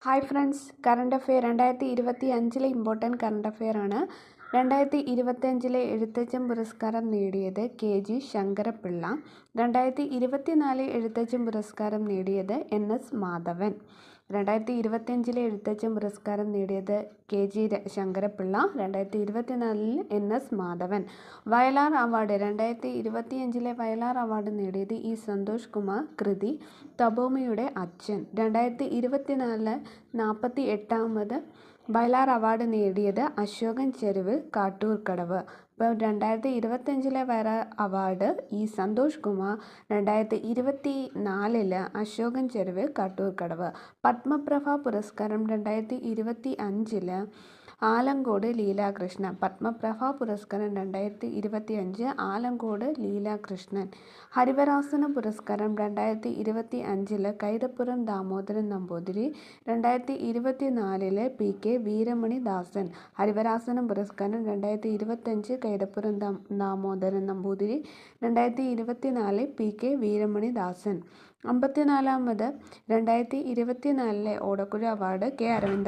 Hi friends, current affair 2025 important current affair ആണ്. 2025 എഴുത്തച്ഛൻ പുരസ്കാരം നേടിയത് KG ശങ്കരപ്പിള്ള. 2024 എഴുത്തച്ഛൻ പുരസ്കാരം നേടിയത് NS മാധവൻ. 2025 എഴുത്തച്ഛൻ പുരസ്കാരം നേടിയത് KG Sankara Pillai. 2024 NS Madhavan. Vayalar award 2025 Vayalar award നേടിയത് E സന്തോഷ് കുമാർ. കൃതി തപോമിയുടെ അച്ഛൻ. 2024 48ാമത് വയലാർ അവാർഡ് നേടിയത് അശോകൻ ചെരുവിൽ കാട്ടൂർക്കടവ്. ഇപ്പോൾ 2025 വയലാർ അവാർഡ് E സന്തോഷ് കുമാർ. 2024 അശോകൻ ചെരുവിൽ കാട്ടൂർക്കടവ്. പത്മപ്രഭ പുരസ്കാരം 2025 ആലങ്കോട് ലീലാകൃഷ്ണൻ. പത്മപ്രഭ പുരസ്കാരം 2025 ആലങ്കോട് ലീലാകൃഷ്ണൻ. ഹരിവരാസന പുരസ്കാരം 2025 കൈതപ്പുറം ദാമോദരൻ നമ്പൂതിരി. 2024 PK വീരമണി ദാസൻ. ഹരിവരാസന പുരസ്കാരം 2025 കൈതപ്പുറം ദാമോദരൻ നമ്പൂതിരി. 2024 PK വീരമണി ദാസൻ. 54ാമത് 2024 ഓടക്കുഴ അവാർഡ് K അരവിന്ദാക്ഷൻ.